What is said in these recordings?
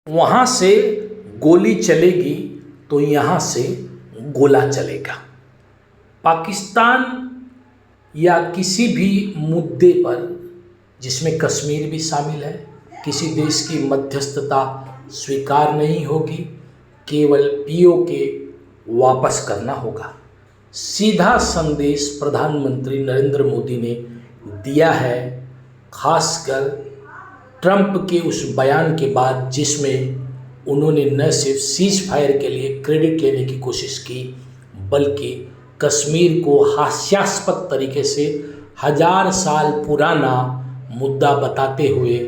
वहाँ से गोली चलेगी तो यहाँ से गोला चलेगा। पाकिस्तान या किसी भी मुद्दे पर जिसमें कश्मीर भी शामिल है, किसी देश की मध्यस्थता स्वीकार नहीं होगी, केवल पीओके वापस करना होगा। सीधा संदेश प्रधानमंत्री नरेंद्र मोदी ने दिया है, खासकर ट्रंप के उस बयान के बाद जिसमें उन्होंने न सिर्फ सीज फायर के लिए क्रेडिट लेने की कोशिश की, बल्कि कश्मीर को हास्यास्पद तरीके से 1000 साल पुराना मुद्दा बताते हुए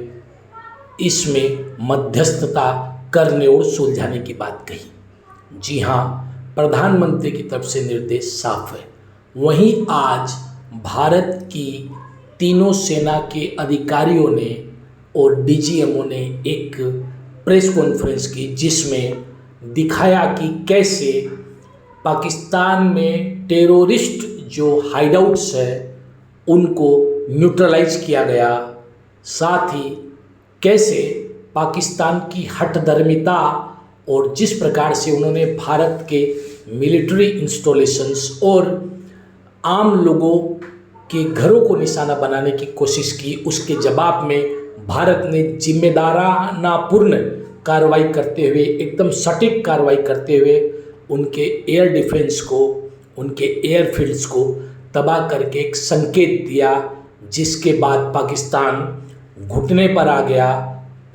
इसमें मध्यस्थता करने और सुलझाने की बात कही। जी हाँ, प्रधानमंत्री की तरफ से निर्देश साफ है। वहीं आज भारत की तीनों सेना के अधिकारियों ने और डीजीएमओ ने एक प्रेस कॉन्फ्रेंस की, जिसमें दिखाया कि कैसे पाकिस्तान में टेररिस्ट जो हाइडआउट्स है उनको न्यूट्रलाइज किया गया, साथ ही कैसे पाकिस्तान की हठधर्मिता और जिस प्रकार से उन्होंने भारत के मिलिट्री इंस्टॉलेशंस और आम लोगों के घरों को निशाना बनाने की कोशिश की, उसके जवाब में भारत ने जिम्मेदारानापूर्ण कार्रवाई करते हुए, एकदम सटीक कार्रवाई करते हुए उनके एयर डिफेंस को, उनके एयरफील्ड्स को तबाह करके एक संकेत दिया, जिसके बाद पाकिस्तान घुटने पर आ गया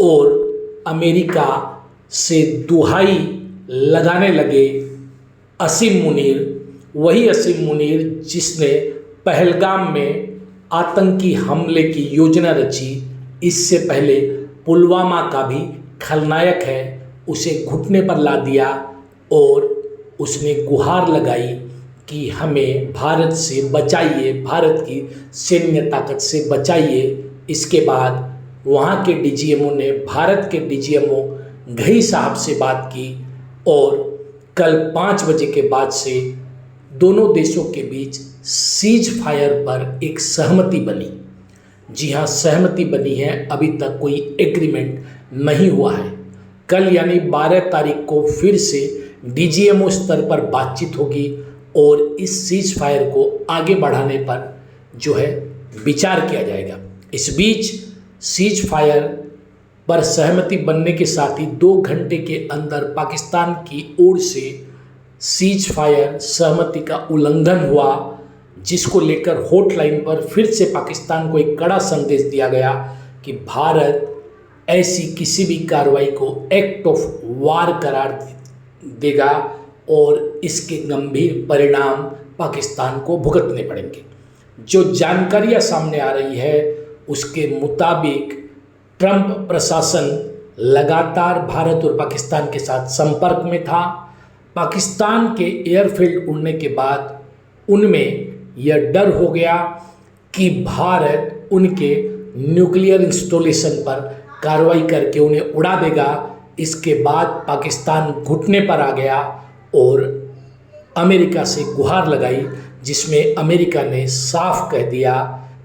और अमेरिका से दुहाई लगाने लगे असीम मुनीर, वही असीम मुनीर जिसने पहलगाम में आतंकी हमले की योजना रची, इससे पहले पुलवामा का भी खलनायक है, उसे घुटने पर ला दिया और उसने गुहार लगाई कि हमें भारत से बचाइए, भारत की सैन्य ताकत से बचाइए। इसके बाद वहाँ के डीजीएमओ ने भारत के डीजीएमओ घई साहब से बात की और कल 5 बजे के बाद से दोनों देशों के बीच सीज फायर पर एक सहमति बनी। जी हाँ, सहमति बनी है, अभी तक कोई एग्रीमेंट नहीं हुआ है। कल यानी 12 तारीख को फिर से डीजीएमओ स्तर पर बातचीत होगी और इस सीज फायर को आगे बढ़ाने पर जो है विचार किया जाएगा। इस बीच सीज फायर पर सहमति बनने के साथ ही 2 घंटे के अंदर पाकिस्तान की ओर से सीज फायर सहमति का उल्लंघन हुआ, जिसको लेकर हॉटलाइन पर फिर से पाकिस्तान को एक कड़ा संदेश दिया गया कि भारत ऐसी किसी भी कार्रवाई को एक्ट ऑफ वार करार देगा और इसके गंभीर परिणाम पाकिस्तान को भुगतने पड़ेंगे। जो जानकारियां सामने आ रही है उसके मुताबिक ट्रंप प्रशासन लगातार भारत और पाकिस्तान के साथ संपर्क में था। पाकिस्तान के एयरफील्ड उड़ने के बाद उनमें यह डर हो गया कि भारत उनके न्यूक्लियर इंस्टॉलेशन पर कार्रवाई करके उन्हें उड़ा देगा। इसके बाद पाकिस्तान घुटने पर आ गया और अमेरिका से गुहार लगाई, जिसमें अमेरिका ने साफ कह दिया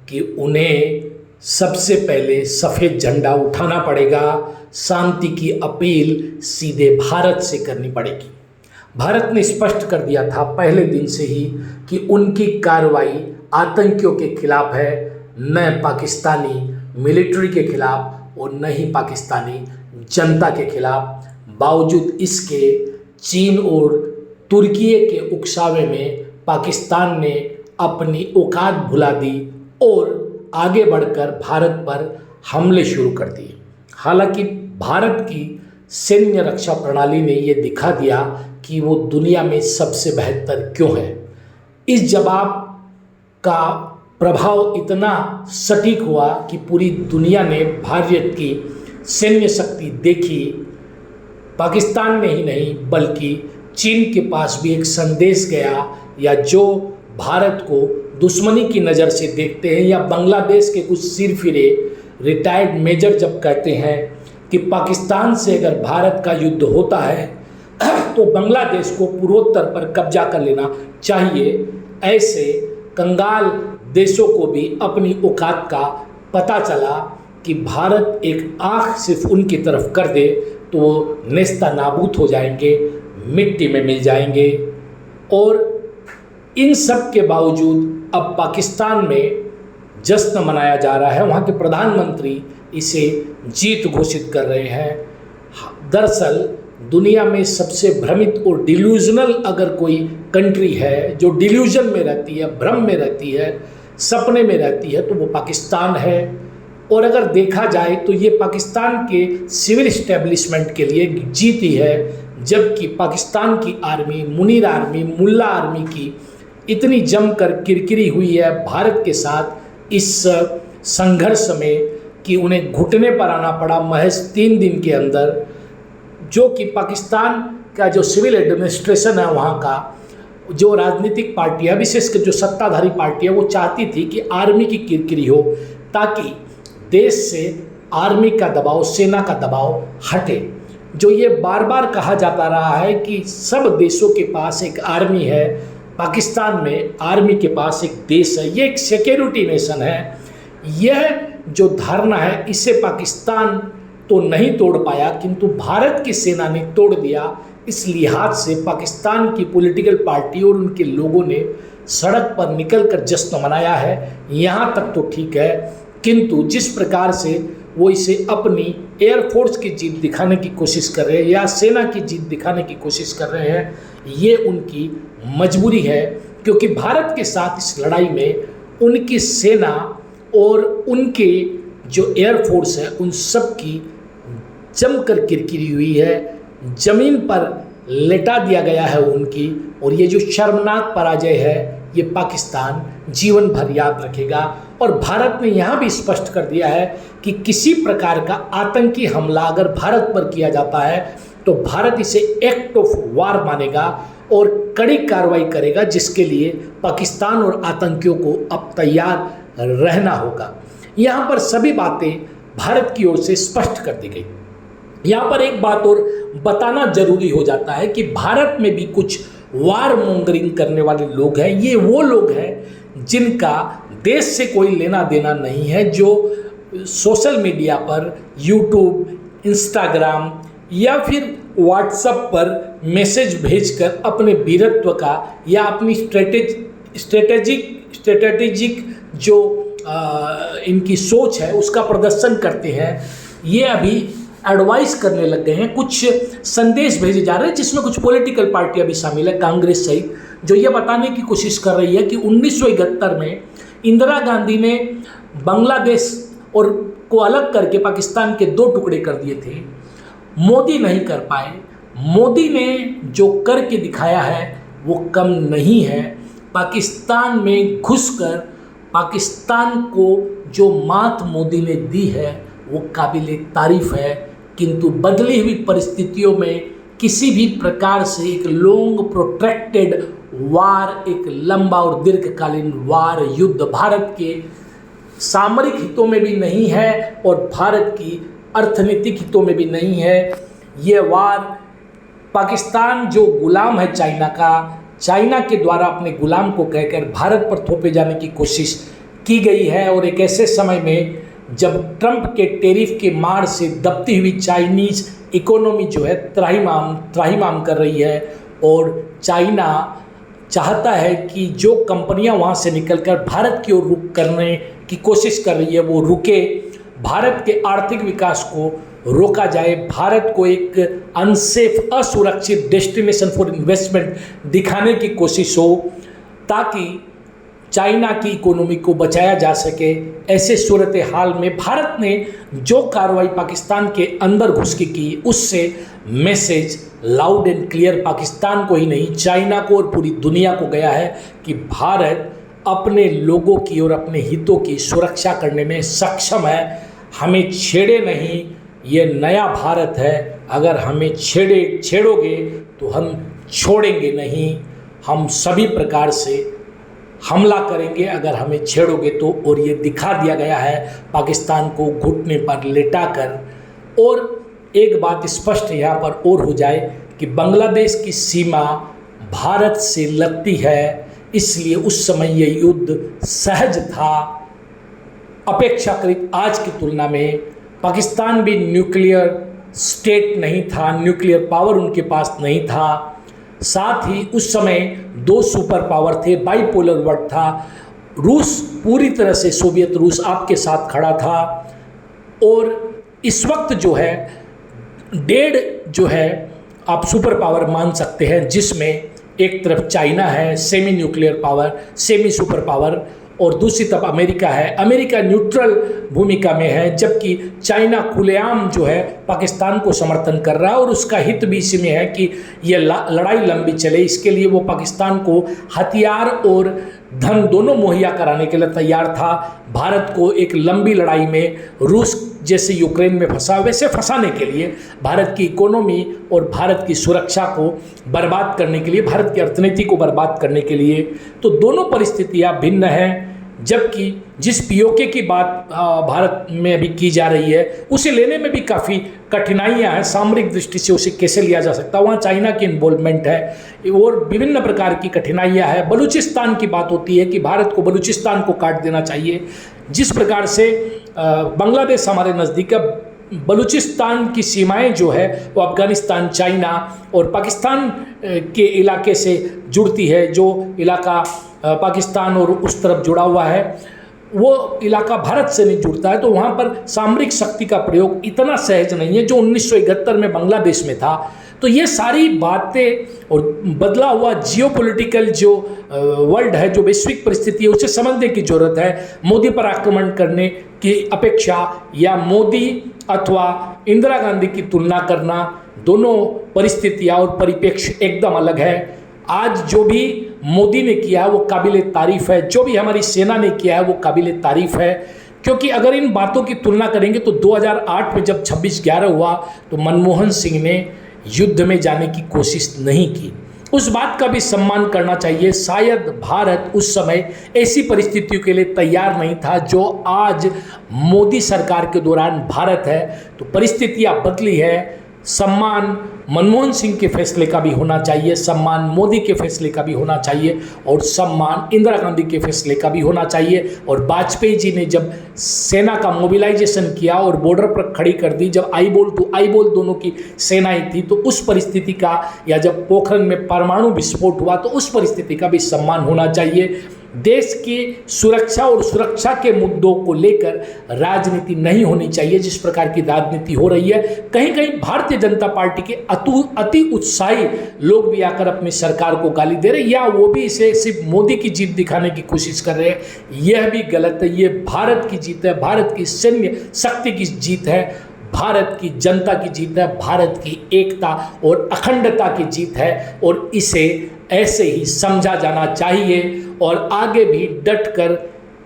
कि उन्हें सबसे पहले सफ़ेद झंडा उठाना पड़ेगा, शांति की अपील सीधे भारत से करनी पड़ेगी। भारत ने स्पष्ट कर दिया था पहले दिन से ही कि उनकी कार्रवाई आतंकियों के खिलाफ है, न पाकिस्तानी मिलिट्री के खिलाफ और न ही पाकिस्तानी जनता के खिलाफ। बावजूद इसके चीन और तुर्की के उकसावे में पाकिस्तान ने अपनी औकात भुला दी और आगे बढ़कर भारत पर हमले शुरू कर दिए। हालांकि भारत की सैन्य रक्षा प्रणाली ने ये दिखा दिया कि वो दुनिया में सबसे बेहतर क्यों है। इस जवाब का प्रभाव इतना सटीक हुआ कि पूरी दुनिया ने भारत की सैन्य शक्ति देखी। पाकिस्तान में ही नहीं बल्कि चीन के पास भी एक संदेश गया, या जो भारत को दुश्मनी की नज़र से देखते हैं, या बांग्लादेश के कुछ सिरफिरे रिटायर्ड मेजर जब कहते हैं कि पाकिस्तान से अगर भारत का युद्ध होता है तो बांग्लादेश को पूर्वोत्तर पर कब्जा कर लेना चाहिए। ऐसे कंगाल देशों को भी अपनी औकात का पता चला कि भारत एक आँख सिर्फ उनकी तरफ कर दे तो वो नेस्ता नाबूद हो जाएंगे, मिट्टी में मिल जाएंगे। और इन सब के बावजूद अब पाकिस्तान में जश्न मनाया जा रहा है। वहाँ के प्रधानमंत्री इसे जीत घोषित कर रहे हैं। दरअसल दुनिया में सबसे भ्रमित और डिल्यूजनल अगर कोई कंट्री है जो डिल्यूजन में रहती है, भ्रम में रहती है, सपने में रहती है, तो वो पाकिस्तान है। और अगर देखा जाए तो ये पाकिस्तान के सिविल इस्टेब्लिशमेंट के लिए जीत ही है, जबकि पाकिस्तान की आर्मी, मुनीर आर्मी, मुल्ला आर्मी की इतनी जमकर किरकिरी हुई है भारत के साथ इस संघर्ष में कि उन्हें घुटने पर आना पड़ा महज 3 दिन के अंदर। जो कि पाकिस्तान का जो सिविल एडमिनिस्ट्रेशन है, वहाँ का जो राजनीतिक पार्टी है, विशेषकर जो सत्ताधारी पार्टी है, वो चाहती थी कि आर्मी की किरकिरी हो ताकि देश से आर्मी का दबाव, सेना का दबाव हटे। जो ये बार बार कहा जाता रहा है कि सब देशों के पास एक आर्मी है, पाकिस्तान में आर्मी के पास एक देश है, ये एक सिक्योरिटी नेशन है। यह जो धारणा है इसे पाकिस्तान तो नहीं तोड़ पाया, किंतु भारत की सेना ने तोड़ दिया। इस लिहाज से पाकिस्तान की पॉलिटिकल पार्टी और उनके लोगों ने सड़क पर निकलकर जश्न मनाया है। यहाँ तक तो ठीक है, किंतु जिस प्रकार से वो इसे अपनी एयरफोर्स की जीत दिखाने की कोशिश कर रहे हैं या सेना की जीत दिखाने की कोशिश कर रहे हैं, ये उनकी मजबूरी है। क्योंकि भारत के साथ इस लड़ाई में उनकी सेना और उनके जो एयरफोर्स है उन सब की जमकर किरकिरी हुई है, ज़मीन पर लेटा दिया गया है उनकी। और ये जो शर्मनाक पराजय है ये पाकिस्तान जीवन भर याद रखेगा। और भारत ने यहाँ भी स्पष्ट कर दिया है कि किसी प्रकार का आतंकी हमला अगर भारत पर किया जाता है तो भारत इसे एक्ट ऑफ वार मानेगा और कड़ी कार्रवाई करेगा, जिसके लिए पाकिस्तान और आतंकियों को अब तैयार रहना होगा। यहाँ पर सभी बातें भारत की ओर से स्पष्ट कर दी गई। यहाँ पर एक बात और बताना जरूरी हो जाता है कि भारत में भी कुछ वार मोंगरिंग करने वाले लोग हैं। ये वो लोग हैं जिनका देश से कोई लेना देना नहीं है, जो सोशल मीडिया पर, यूट्यूब, इंस्टाग्राम या फिर व्हाट्सएप पर मैसेज भेजकर अपने वीरत्व का या अपनी स्ट्रेटेजिक जो इनकी सोच है उसका प्रदर्शन करते हैं। ये अभी एडवाइस करने लग गए हैं, कुछ संदेश भेजे जा रहे हैं जिसमें कुछ पॉलिटिकल पार्टियां भी शामिल है, कांग्रेस सहित, जो ये बताने की कोशिश कर रही है कि 1971 में इंदिरा गांधी ने बांग्लादेश और को अलग करके पाकिस्तान के 2 टुकड़े कर दिए थे, मोदी नहीं कर पाए। मोदी ने जो करके दिखाया है वो कम नहीं है। पाकिस्तान में घुसकर पाकिस्तान को जो मात मोदी ने दी है वो काबिले तारीफ है, किंतु बदली हुई परिस्थितियों में किसी भी प्रकार से एक लॉन्ग प्रोट्रैक्टेड वार, एक लंबा और दीर्घकालीन वार, युद्ध भारत के सामरिक हितों में भी नहीं है और भारत की अर्थनीतिक हितों में भी नहीं है। ये वार पाकिस्तान जो गुलाम है चाइना का, चाइना के द्वारा अपने गुलाम को कहकर भारत पर थोपे जाने की कोशिश की गई है। और एक ऐसे समय में जब ट्रंप के टैरिफ के मार से दबती हुई चाइनीज़ इकोनॉमी जो है त्राहिमाम कर रही है और चाइना चाहता है कि जो कंपनियां वहां से निकलकर भारत की ओर रुख करने की कोशिश कर रही है वो रुके, भारत के आर्थिक विकास को रोका जाए, भारत को एक अनसेफ, असुरक्षित डेस्टिनेशन फॉर इन्वेस्टमेंट दिखाने की कोशिश हो ताकि चाइना की इकोनॉमी को बचाया जा सके। ऐसे सूरत हाल में भारत ने जो कार्रवाई पाकिस्तान के अंदर घुस के की उससे message loud and clear Pakistan को ही नहीं चाइना को और पूरी दुनिया को गया है कि भारत अपने लोगों की और अपने हितों की सुरक्षा करने में सक्षम है। हमें छेड़े नहीं, ये नया भारत है, अगर हमें छेड़ोगे तो हम छोड़ेंगे नहीं, हम सभी प्रकार से हमला करेंगे अगर हमें छेड़ोगे तो। और ये दिखा दिया गया है पाकिस्तान को घुटने पर लेटाकर। और एक बात स्पष्ट यहाँ पर और हो जाए कि बांग्लादेश की सीमा भारत से लगती है, इसलिए उस समय ये युद्ध सहज था अपेक्षाकृत आज की तुलना में। पाकिस्तान भी न्यूक्लियर स्टेट नहीं था, न्यूक्लियर पावर उनके पास नहीं था। साथ ही उस समय दो सुपर पावर थे, बाइपोलर वर्ल्ड था। रूस पूरी तरह से, सोवियत रूस आपके साथ खड़ा था। और इस वक्त जो है डेढ़ जो है आप सुपर पावर मान सकते हैं, जिसमें एक तरफ चाइना है semi nuclear power, semi super power, और दूसरी तरफ अमेरिका है। अमेरिका न्यूट्रल भूमिका में है, जबकि चाइना खुलेआम जो है पाकिस्तान को समर्थन कर रहा है और उसका हित भी इसी में है कि यह लड़ाई लंबी चले। इसके लिए वो पाकिस्तान को हथियार और धन दोनों मुहैया कराने के लिए तैयार था। भारत को एक लंबी लड़ाई में रूस जैसे यूक्रेन में फंसा वैसे फंसाने के लिए, भारत की इकोनॉमी और भारत की सुरक्षा को बर्बाद करने के लिए, भारत की अर्थनीति को बर्बाद करने के लिए। तो दोनों परिस्थितियां भिन्न हैं। जबकि जिस पीओके की बात भारत में अभी की जा रही है, उसे लेने में भी काफ़ी कठिनाइयां हैं। सामरिक दृष्टि से उसे कैसे लिया जा सकता है, वहाँ चाइना की इन्वॉल्वमेंट है और विभिन्न प्रकार की कठिनाइयां हैं। बलूचिस्तान की बात होती है कि भारत को बलूचिस्तान को काट देना चाहिए। जिस प्रकार से बांग्लादेश हमारे नज़दीक है, बलूचिस्तान की सीमाएं जो है वो अफ़गानिस्तान, चाइना और पाकिस्तान के इलाके से जुड़ती है। जो इलाका पाकिस्तान और उस तरफ जुड़ा हुआ है, वो इलाका भारत से नहीं जुड़ता है। तो वहाँ पर सामरिक शक्ति का प्रयोग इतना सहज नहीं है जो 1971 में बांग्लादेश में था। तो ये सारी बातें और बदला हुआ जियोपॉलिटिकल जो वर्ल्ड है, जो वैश्विक परिस्थिति है, उसे समझने की जरूरत है। मोदी पर आक्रमण करने की अपेक्षा या मोदी अथवा इंदिरा गांधी की तुलना करना, दोनों परिस्थितियाँ और परिप्रेक्ष्य एकदम अलग है। आज जो भी मोदी ने किया है वो काबिल तारीफ़ है, जो भी हमारी सेना ने किया है वो काबिल तारीफ़ है। क्योंकि अगर इन बातों की तुलना करेंगे तो 2008 में जब 26/11 हुआ तो मनमोहन सिंह ने युद्ध में जाने की कोशिश नहीं की। उस बात का भी सम्मान करना चाहिए। शायद भारत उस समय ऐसी परिस्थितियों के लिए तैयार नहीं था जो आज मोदी सरकार के दौरान भारत है। तो परिस्थितियाँ बदली है। सम्मान मनमोहन सिंह के फैसले का भी होना चाहिए, सम्मान मोदी के फैसले का भी होना चाहिए और सम्मान इंदिरा गांधी के फैसले का भी होना चाहिए। और वाजपेयी जी ने जब सेना का मोबिलाइजेशन किया और बॉर्डर पर खड़ी कर दी, जब आई बोल टू आई बोल दोनों की सेनाएं थी, तो उस परिस्थिति का, या जब पोखरण में परमाणु विस्फोट हुआ तो उस परिस्थिति का भी सम्मान होना चाहिए। देश की सुरक्षा और सुरक्षा के मुद्दों को लेकर राजनीति नहीं होनी चाहिए जिस प्रकार की राजनीति हो रही है। कहीं कहीं भारतीय जनता पार्टी के अति उत्साही लोग भी आकर अपनी सरकार को गाली दे रहे हैं, या वो भी इसे सिर्फ मोदी की जीत दिखाने की कोशिश कर रहे हैं। यह भी गलत है। ये भारत की जीत है, भारत की सैन्य शक्ति की जीत है, भारत की जनता की जीत है, भारत की एकता और अखंडता की जीत है। और इसे ऐसे ही समझा जाना चाहिए और आगे भी डटकर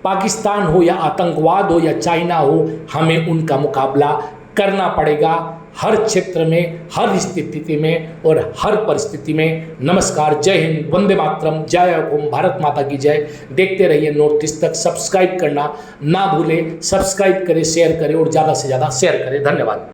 पाकिस्तान हो या आतंकवाद हो या चाइना हो, हमें उनका मुकाबला करना पड़ेगा हर क्षेत्र में, हर स्थिति में और हर परिस्थिति में। नमस्कार, जय हिंद, वंदे मातरम, जय हुकुम, भारत माता की जय। देखते रहिए नॉर्थ ईस्ट तक। सब्सक्राइब करना ना भूलें। सब्सक्राइब करें, शेयर करें और ज़्यादा से ज़्यादा शेयर करें। धन्यवाद।